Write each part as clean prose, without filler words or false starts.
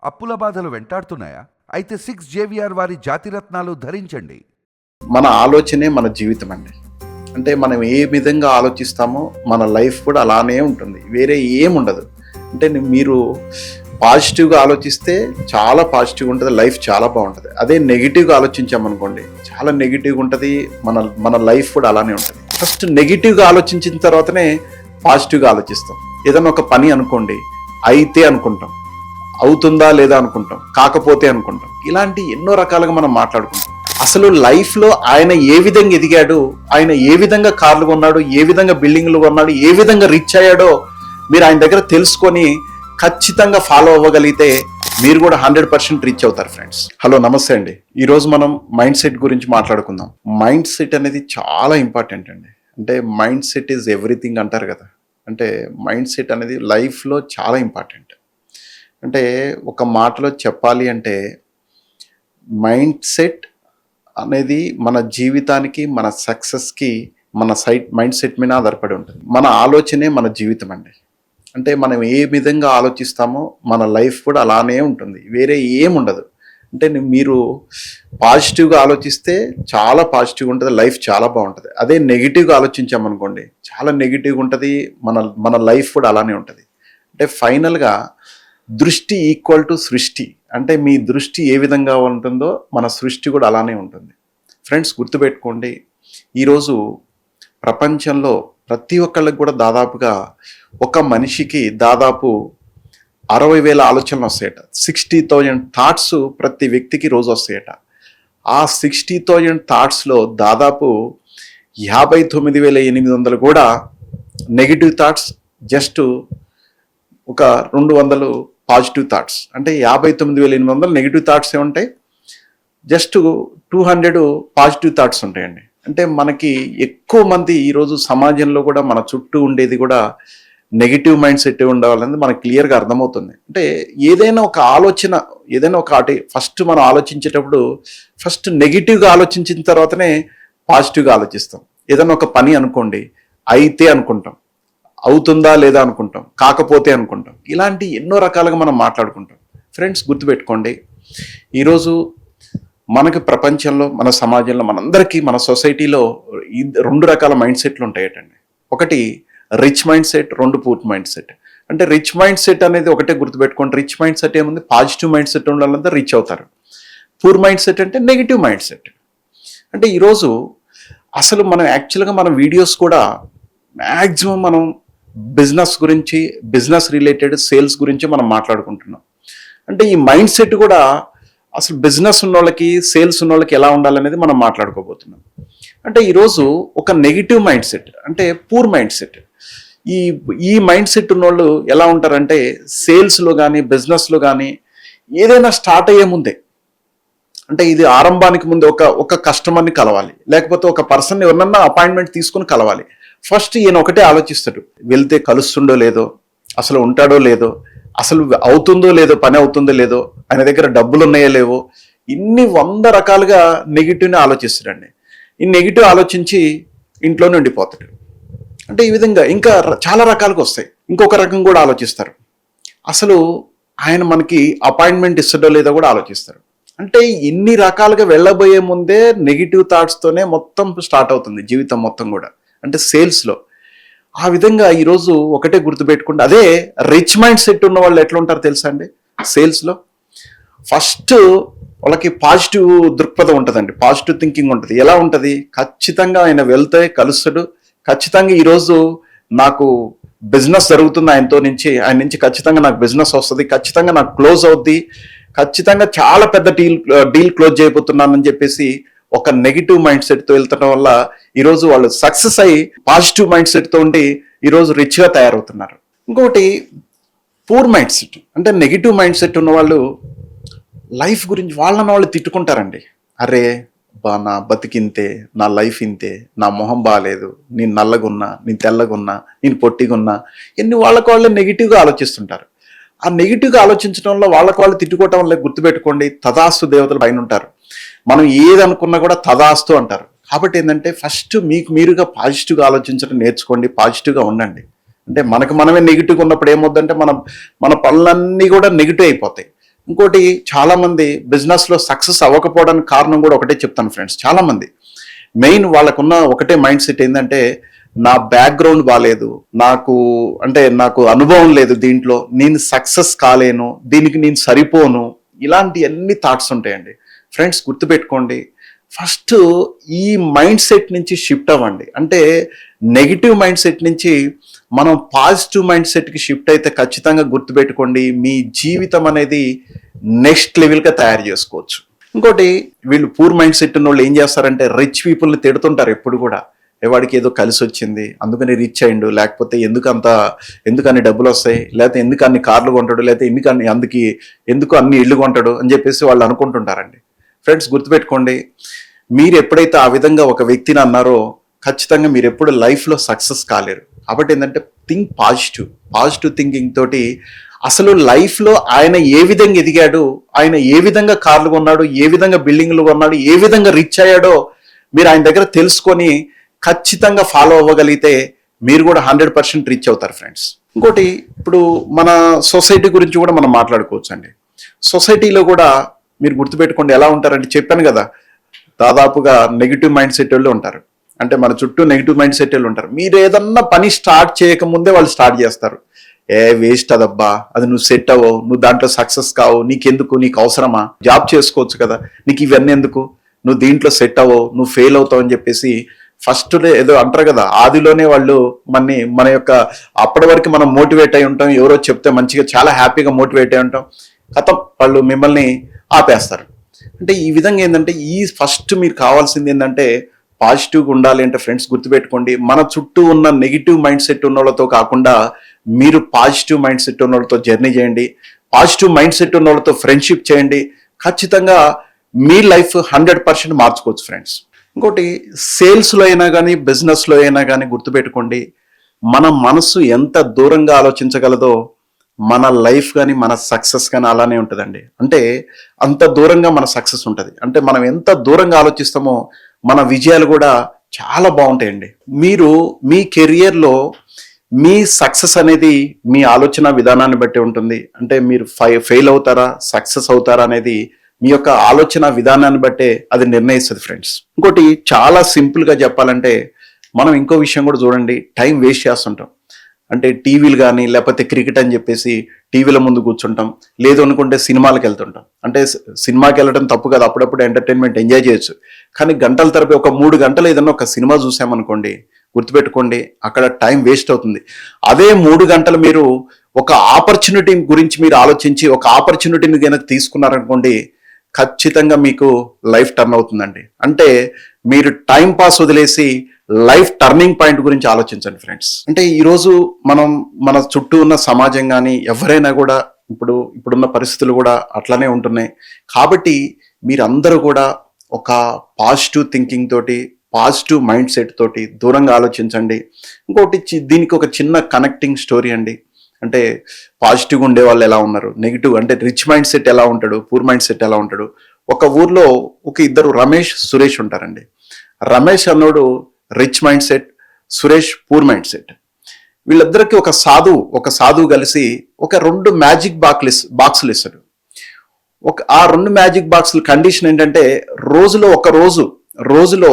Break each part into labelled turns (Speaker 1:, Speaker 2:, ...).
Speaker 1: అప్పుల బాధలు వెంటాడుతున్నాయా? అయితే 6 జేవిఆర్ వారి జాతిరత్నాలు ధరించండి.
Speaker 2: మన ఆలోచనే మన జీవితం అండి. అంటే మనం ఏ విధంగా ఆలోచిస్తామో మన లైఫ్ కూడా అలానే ఉంటుంది, వేరే ఏముండదు. అంటే మీరు పాజిటివ్గా ఆలోచిస్తే చాలా పాజిటివ్గా ఉంటుంది, లైఫ్ చాలా బాగుంటుంది. అదే నెగిటివ్గా ఆలోచించామనుకోండి చాలా నెగిటివ్గా ఉంటుంది, మన లైఫ్ కూడా అలానే ఉంటుంది. ఫస్ట్ నెగిటివ్గా ఆలోచించిన తర్వాతనే పాజిటివ్గా ఆలోచిస్తాం. ఏదైనా ఒక పని అనుకోండి, అయితే అనుకుంటాం, అవుతుందా లేదా అనుకుంటాం, కాకపోతే అనుకుంటాం. ఇలాంటి ఎన్నో రకాలుగా మనం మాట్లాడుకుంటాం. అసలు లైఫ్లో ఆయన ఏ విధంగా ఎదిగాడు, ఆయన ఏ విధంగా కార్లు కొన్నాడు, ఏ విధంగా బిల్డింగ్లు కొన్నాడు, ఏ విధంగా రిచ్ అయ్యాడో మీరు ఆయన దగ్గర తెలుసుకొని ఖచ్చితంగా ఫాలో అవ్వగలిగితే మీరు కూడా 100% రీచ్ అవుతారు ఫ్రెండ్స్. హలో, నమస్తే అండి. ఈరోజు మనం మైండ్ సెట్ గురించి మాట్లాడుకుందాం. మైండ్ సెట్ అనేది చాలా ఇంపార్టెంట్ అండి. అంటే మైండ్ సెట్ ఈజ్ ఎవ్రీథింగ్ అంటారు కదా. అంటే మైండ్ సెట్ అనేది లైఫ్లో చాలా ఇంపార్టెంట్. అంటే ఒక మాటలో చెప్పాలి అంటే మైండ్ సెట్ అనేది మన జీవితానికి, మన సక్సెస్కి మన మైండ్ సెట్ మీద ఆధారపడి ఉంటుంది. మన ఆలోచనే మన జీవితం అండి. అంటే మనం ఏ విధంగా ఆలోచిస్తామో మన లైఫ్ కూడా అలానే ఉంటుంది, వేరే ఏముండదు. అంటే మీరు పాజిటివ్గా ఆలోచిస్తే చాలా పాజిటివ్గా ఉంటుంది, లైఫ్ చాలా బాగుంటుంది. అదే నెగిటివ్గా ఆలోచించామనుకోండి చాలా నెగిటివ్గా ఉంటుంది, మన లైఫ్ కూడా అలానే ఉంటుంది. అంటే ఫైనల్గా దృష్టి ఈక్వల్ టు సృష్టి. అంటే మీ దృష్టి ఏ విధంగా ఉంటుందో మన సృష్టి కూడా అలానే ఉంటుంది. ఫ్రెండ్స్, గుర్తుపెట్టుకోండి, ఈరోజు ప్రపంచంలో ప్రతి ఒక్కళ్ళకి కూడా దాదాపుగా ఒక మనిషికి దాదాపు 60,000 ఆలోచనలు వస్తాయట. 60,000 థాట్స్ ప్రతి వ్యక్తికి రోజు వస్తాయట. ఆ 60,000 థాట్స్లో దాదాపు 59,800 కూడా నెగిటివ్ థాట్స్, జస్ట్ ఒక 200 పాజిటివ్ థాట్స్. అంటే 59,800 నెగిటివ్ థాట్స్ ఉంటాయి, జస్ట్ 200 పాజిటివ్ థాట్స్ ఉంటాయండి. అంటే మనకి ఎక్కువ మంది ఈరోజు సమాజంలో కూడా మన చుట్టూ ఉండేది కూడా నెగిటివ్ మైండ్ సెట్ ఉండాలనేది మనకు క్లియర్గా అర్థమవుతుంది. అంటే ఏదైనా ఒక ఆలోచన, ఏదైనా ఒక ఫస్ట్ మనం ఆలోచించేటప్పుడు ఫస్ట్ నెగిటివ్గా ఆలోచించిన తర్వాతనే పాజిటివ్గా ఆలోచిస్తాం. ఏదైనా ఒక పని అనుకోండి, అయితే అనుకుంటాం, అవుతుందా లేదా అనుకుంటాం, కాకపోతే అనుకుంటాం. ఇలాంటి ఎన్నో రకాలుగా మనం మాట్లాడుకుంటాం. ఫ్రెండ్స్, గుర్తుపెట్టుకోండి, ఈరోజు మనకి ప్రపంచంలో, మన సమాజంలో, మనందరికీ, మన సొసైటీలో 2 రకాల మైండ్ సెట్లు ఉంటాయటండి. ఒకటి rich mind set, 2 poor mind set. అంటే రిచ్ మైండ్ సెట్ అనేది ఒకటే గుర్తుపెట్టుకోండి. రిచ్ మైండ్ సెట్ ఏముంది, పాజిటివ్ మైండ్ సెట్ ఉండాలంటే రిచ్ అవుతారు. పూర్ మైండ్ సెట్ అంటే నెగిటివ్ మైండ్ సెట్. అంటే ఈరోజు అసలు మనం యాక్చువల్గా మన వీడియోస్ కూడా మ్యాక్సిమం మనం బిజినెస్ గురించి, బిజినెస్ రిలేటెడ్ సేల్స్ గురించి మనం మాట్లాడుకుంటున్నాం. అంటే ఈ మైండ్ సెట్ కూడా అసలు బిజినెస్ ఉన్న వాళ్ళకి, సేల్స్ ఉన్న వాళ్ళకి ఎలా ఉండాలనేది మనం మాట్లాడుకోబోతున్నాం. అంటే ఈరోజు ఒక నెగిటివ్ మైండ్ సెట్, అంటే పూర్ మైండ్ సెట్, ఈ మైండ్ సెట్ ఉన్న వాళ్ళు ఎలా ఉంటారంటే సేల్స్లో కానీ, బిజినెస్లో కానీ ఏదైనా స్టార్ట్ అయ్యే ముందే, అంటే ఇది ఆరంభానికి ముందు ఒక కస్టమర్ని కలవాలి, లేకపోతే ఒక పర్సన్ని ఎవరన్నా అపాయింట్మెంట్ తీసుకుని కలవాలి. ఫస్ట్ ఈయన ఒకటే ఆలోచిస్తాడు, వెళ్తే కలుస్తుండో లేదో, అసలు ఉంటాడో లేదో, అసలు అవుతుందో లేదో, పని అవుతుందో లేదో, ఆయన దగ్గర డబ్బులు ఉన్నాయో లేవో, ఇన్ని 100 రకాలుగా నెగిటివ్ని ఆలోచిస్తాడండి. ఈ నెగిటివ్ ఆలోచించి ఇంట్లోనే ఉండిపోతాడు. అంటే ఈ విధంగా ఇంకా చాలా రకాలుగా వస్తాయి. ఇంకొక రకం కూడా ఆలోచిస్తారు, అసలు ఆయన మనకి అపాయింట్మెంట్ ఇస్తాడో లేదో కూడా ఆలోచిస్తారు. అంటే ఇన్ని రకాలుగా వెళ్ళబోయే ముందే నెగిటివ్ థాట్స్తోనే మొత్తం స్టార్ట్ అవుతుంది జీవితం మొత్తం కూడా, అంటే సేల్స్లో. ఆ విధంగా ఈరోజు ఒకటే గుర్తుపెట్టుకుంటే, అదే రిచ్ మైండ్ సెట్ ఉన్న వాళ్ళు ఎట్లా ఉంటారు తెలుసా అండి. సేల్స్లో ఫస్ట్ వాళ్ళకి పాజిటివ్ దృక్పథం ఉంటుందండి, పాజిటివ్ థింకింగ్ ఉంటుంది. ఎలా ఉంటుంది, ఖచ్చితంగా ఆయన వెళ్తే కలుస్తాడు, ఖచ్చితంగా ఈరోజు నాకు బిజినెస్ జరుగుతుంది ఆయన నుంచి ఖచ్చితంగా నాకు బిజినెస్ వస్తుంది, ఖచ్చితంగా నాకు క్లోజ్ అవుద్ది, ఖచ్చితంగా చాలా పెద్ద డీల్ క్లోజ్ చేయబోతున్నానని చెప్పేసి ఒక నెగిటివ్ మైండ్ సెట్తో వెళ్తడం వల్ల ఈరోజు వాళ్ళు సక్సెస్ అయ్యి పాజిటివ్ మైండ్ సెట్తో ఉండి ఈరోజు రిచ్గా తయారవుతున్నారు. ఇంకొకటి పూర్ మైండ్ సెట్, అంటే నెగిటివ్ మైండ్ సెట్ ఉన్న వాళ్ళు లైఫ్ గురించి వాళ్ళని వాళ్ళు తిట్టుకుంటారండి. అరే నా బతికింతే, నా లైఫ్ ఇంతే, నా మొహం బాగాలేదు, నేను నల్లగున్నా, నేను తెల్లగున్నా, నేను పొట్టిగున్నా, ఎన్ని వాళ్ళకు వాళ్ళే నెగిటివ్గా ఆలోచిస్తుంటారు. ఆ నెగిటివ్గా ఆలోచించడం వల్ల వాళ్ళకు వాళ్ళు తిట్టుకోవటం వల్ల గుర్తుపెట్టుకోండి, తదాస్తు దేవతలు పైన ఉంటారు. మనం ఏది అనుకున్నా కూడా తదాస్తు అంటారు. కాబట్టి ఏంటంటే ఫస్ట్ మీకు మీరుగా పాజిటివ్గా ఆలోచించడం నేర్చుకోండి, పాజిటివ్గా ఉండండి. అంటే మనకు మనమే నెగిటివ్గా ఉన్నప్పుడు ఏమవుద్దంటే మన పనులన్నీ కూడా నెగిటివ్ అయిపోతాయి. ఇంకోటి, చాలా మంది బిజినెస్ లో సక్సెస్ అవ్వకపోవడానికి కారణం కూడా ఒకటే చెప్తాను ఫ్రెండ్స్. చాలా మంది మెయిన్ వాళ్ళకున్న ఒకటే మైండ్ సెట్ ఏంటంటే, నా బ్యాక్గ్రౌండ్ బాగాలేదు, నాకు అనుభవం లేదు, దీంట్లో నేను సక్సెస్ కాలేను, దీనికి నేను సరిపోను, ఇలాంటి అన్ని థాట్స్ ఉంటాయండి. ఫ్రెండ్స్ గుర్తుపెట్టుకోండి, ఫస్ట్ ఈ మైండ్ సెట్ నుంచి షిఫ్ట్ అవ్వండి. అంటే నెగిటివ్ మైండ్ సెట్ నుంచి మనం పాజిటివ్ మైండ్ సెట్కి షిఫ్ట్ అయితే ఖచ్చితంగా గుర్తుపెట్టుకోండి, మీ జీవితం అనేది నెక్స్ట్ లెవెల్గా తయారు చేసుకోవచ్చు. ఇంకోటి, వీళ్ళు పూర్ మైండ్ సెట్ ఉన్న వాళ్ళు ఏం చేస్తారంటే రిచ్ పీపుల్ని తిడుతుంటారు ఎప్పుడు కూడా. వాడికి ఏదో కలిసి వచ్చింది అందుకని రిచ్ అయిండు, లేకపోతే ఎందుకు అన్ని డబ్బులు వస్తాయి, లేకపోతే ఎందుకు అన్ని కార్లు కొంటాడు, లేకపోతే ఎందుకు అన్ని ఇళ్ళు కొంటాడు అని చెప్పేసి వాళ్ళు అనుకుంటుంటారండి. ఫ్రెండ్స్ గుర్తుపెట్టుకోండి, మీరు ఎప్పుడైతే ఆ విధంగా ఒక వ్యక్తిని అన్నారో ఖచ్చితంగా మీరు ఎప్పుడు లైఫ్లో సక్సెస్ కాలేరు. కాబట్టి ఏంటంటే థింక్ పాజిటివ్ థింకింగ్ తోటి అసలు లైఫ్లో ఆయన ఏ విధంగా ఎదిగాడు, ఆయన ఏ విధంగా కార్లు కొన్నాడు, ఏ విధంగా బిల్డింగ్లు కొన్నాడు, ఏ విధంగా రిచ్ అయ్యాడో మీరు ఆయన దగ్గర తెలుసుకొని ఖచ్చితంగా ఫాలో అవ్వగలిగితే మీరు కూడా 100% రీచ్ అవుతారు ఫ్రెండ్స్. ఇంకోటి, ఇప్పుడు మన సొసైటీ గురించి కూడా మనం మాట్లాడుకోవచ్చు అండి. సొసైటీలో కూడా మీరు గుర్తుపెట్టుకోండి ఎలా ఉంటారంటే, చెప్పాను కదా, దాదాపుగా నెగిటివ్ మైండ్ సెట్ వాళ్ళు ఉంటారు. అంటే మన చుట్టూ నెగిటివ్ మైండ్ సెట్ వాళ్ళు ఉంటారు. మీరు ఏదన్నా పని స్టార్ట్ చేయకముందే వాళ్ళు స్టార్ట్ చేస్తారు. వేస్ట్ అదబ్బా, అది నువ్వు సెట్ అవ్వవు, నువ్వు దాంట్లో సక్సెస్ కావు, నీకెందుకు, నీకు అవసరమా, జాబ్ చేసుకోవచ్చు కదా, నీకు ఇవన్నీ ఎందుకు, నువ్వు దీంట్లో సెట్ అవ్వవు, నువ్వు ఫెయిల్ అవుతావు అని చెప్పేసి ఫస్ట్ ఏదో అంటారు కదా, ఆదిలోనే వాళ్ళు మన యొక్క అప్పటి వరకు మనం మోటివేట్ అయి ఉంటాం, ఎవరో చెప్తే మంచిగా చాలా హ్యాపీగా మోటివేట్ అయి ఉంటాం, వాళ్ళు మిమ్మల్ని ఆపేస్తారు. అంటే ఈ విధంగా ఏంటంటే, ఫస్ట్ మీరు కావాల్సింది ఏంటంటే పాజిటివ్గా ఉండాలి. అంటే ఫ్రెండ్స్ గుర్తుపెట్టుకోండి, మన చుట్టూ ఉన్న నెగిటివ్ మైండ్ సెట్ ఉన్న వాళ్ళతో కాకుండా మీరు పాజిటివ్ మైండ్ సెట్ ఉన్న వాళ్ళతో జర్నీ చేయండి, పాజిటివ్ మైండ్ సెట్ ఉన్న వాళ్ళతో ఫ్రెండ్షిప్ చేయండి. ఖచ్చితంగా మీ లైఫ్ 100% మార్చుకోవచ్చు ఫ్రెండ్స్. ఇంకోటి, సేల్స్లో అయినా కానీ బిజినెస్లో అయినా కానీ గుర్తుపెట్టుకోండి, మన మనసు ఎంత దూరంగా ఆలోచించగలదో మన లైఫ్ కానీ మన సక్సెస్ కానీ అలానే ఉంటుందండి. అంటే అంత దూరంగా మన సక్సెస్ ఉంటుంది. అంటే మనం ఎంత దూరంగా ఆలోచిస్తామో మన విజయాలు కూడా చాలా బాగుంటాయండి. మీరు మీ కెరియర్లో మీ సక్సెస్ అనేది మీ ఆలోచన విధానాన్ని బట్టి ఉంటుంది. అంటే మీరు ఫెయిల్ అవుతారా సక్సెస్ అవుతారా అనేది మీ యొక్క ఆలోచన విధానాన్ని బట్టే అది నిర్ణయిస్తుంది ఫ్రెండ్స్. ఇంకోటి, చాలా సింపుల్గా చెప్పాలంటే, మనం ఇంకో విషయం కూడా చూడండి, టైం వేస్ట్ చేస్తుంటాం. అంటే టీవీలు కానీ లేకపోతే క్రికెట్ అని చెప్పేసి టీవీల ముందు కూర్చుంటాం, లేదు అనుకుంటే సినిమాలకు వెళ్తుంటాం. అంటే సినిమాకి వెళ్ళడం తప్పు కదా, అప్పుడప్పుడు ఎంటర్టైన్మెంట్ ఎంజాయ్ చేయొచ్చు. కానీ గంటల తరబడి ఒక 3 గంటలు ఏదన్నా ఒక సినిమా చూసామనుకోండి, గుర్తుపెట్టుకోండి అక్కడ టైం వేస్ట్ అవుతుంది. అదే 3 గంటలు మీరు ఒక ఆపర్చునిటీ గురించి మీరు ఆలోచించి ఒక ఆపర్చునిటీని కనుక తీసుకున్నారనుకోండి, ఖచ్చితంగా మీకు లైఫ్ టర్న్ అవుతుందండి. అంటే మీరు టైం పాస్ వదిలేసి లైఫ్ టర్నింగ్ పాయింట్ గురించి ఆలోచించండి ఫ్రెండ్స్. అంటే ఈరోజు మన చుట్టూ ఉన్న సమాజం కానీ ఎవరైనా కూడా ఇప్పుడున్న పరిస్థితులు కూడా అట్లానే ఉంటున్నాయి. కాబట్టి మీరందరూ కూడా ఒక పాజిటివ్ థింకింగ్ తోటి, పాజిటివ్ మైండ్ సెట్ తోటి దూరంగా ఆలోచించండి. ఇంకోటి, దీనికి ఒక చిన్న కనెక్టింగ్ స్టోరీ అండి. అంటే పాజిటివ్గా ఉండే వాళ్ళు ఎలా ఉన్నారు, నెగిటివ్ అంటే రిచ్ మైండ్ సెట్ ఎలా ఉంటాడు, పూర్ మైండ్ సెట్ ఎలా ఉంటాడు. ఒక ఊర్లో ఇద్దరు రమేష్ సురేష్ ఉంటారండి. రమేష్ అన్నోడు rich mindset, Suresh poor mindset. వీళ్ళిద్దరికి ఒక సాధువు కలిసి ఒక 2 మ్యాజిక్ బాక్సులు ఇస్తాడు. ఆ 2 మ్యాజిక్ బాక్సుల కండిషన్ ఏంటంటే, రోజులో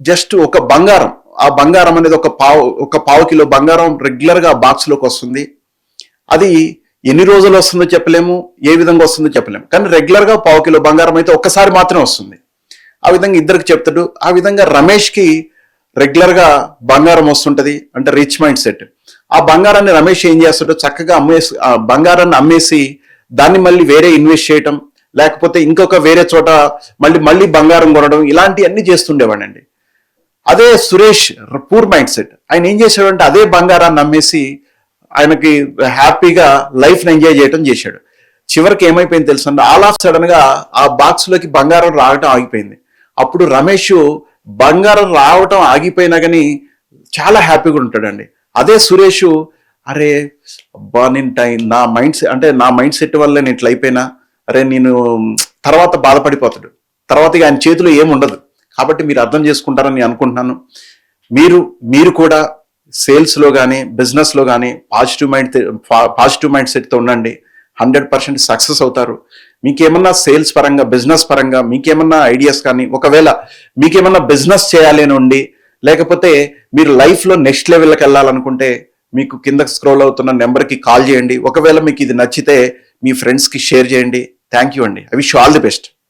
Speaker 2: జస్ట్ ఒక బంగారం, ఆ బంగారం అనేది ఒక పావు కిలో బంగారం రెగ్యులర్గా ఆ బాక్స్లోకి వస్తుంది. అది ఎన్ని రోజులు వస్తుందో చెప్పలేము, ఏ విధంగా వస్తుందో చెప్పలేము. కానీ రెగ్యులర్గా పావు కిలో బంగారం అయితే ఒక్కసారి మాత్రమే వస్తుంది. ఆ విధంగా ఇద్దరికి చెప్తాడు. ఆ విధంగా రమేష్కి రెగ్యులర్గా బంగారం వస్తుంటది, అంటే రిచ్ మైండ్ సెట్. ఆ బంగారాన్ని రమేష్ ఏం చేస్తాడో చక్కగా ఆ బంగారాన్ని అమ్మేసి దాన్ని మళ్ళీ వేరే ఇన్వెస్ట్ చేయటం, లేకపోతే ఇంకొక వేరే చోట మళ్ళీ బంగారం కొనడం, ఇలాంటివన్నీ చేస్తుండేవాడండి. అదే సురేష్ పూర్ మైండ్ సెట్, ఆయన ఏం చేశాడంటే అదే బంగారాన్ని అమ్మేసి ఆయనకి హ్యాపీగా లైఫ్ని ఎంజాయ్ చేయడం చేశాడు. చివరికి ఏమైపోయింది తెలుసండి, ఆల్ ఆఫ్ సడన్ గా ఆ బాక్స్ లోకి బంగారం రావటం ఆగిపోయింది. అప్పుడు రమేష్ బంగారం రావటం ఆగిపోయినా కానీ చాలా హ్యాపీగా ఉంటాడండి. అదే సురేష్, అరే అబ్బా నా మైండ్ సెట్ వల్ల నేను ఇట్లా అయిపోయినా, నేను తర్వాత బాధపడిపోతాడు. తర్వాత ఆయన చేతిలో ఏముండదు. కాబట్టి మీరు అర్థం చేసుకుంటారని నేను అనుకుంటున్నాను. మీరు కూడా సేల్స్లో కానీ బిజినెస్లో కానీ పాజిటివ్ మైండ్ సెట్తో ఉండండి. 100% సక్సెస్ అవుతారు. మీకేమన్నా సేల్స్ పరంగా, బిజినెస్ పరంగా మీకేమన్నా ఐడియాస్ కానీ, ఒకవేళ మీకేమన్నా బిజినెస్ చేయాలి అని ఉండి, లేకపోతే మీరు లైఫ్లో నెక్స్ట్ లెవెల్కి వెళ్ళాలనుకుంటే మీకు కింద స్క్రోల్ అవుతున్న నెంబర్కి కాల్ చేయండి. ఒకవేళ మీకు ఇది నచ్చితే మీ ఫ్రెండ్స్కి షేర్ చేయండి. థ్యాంక్ యూ అండి. I wish you all the best.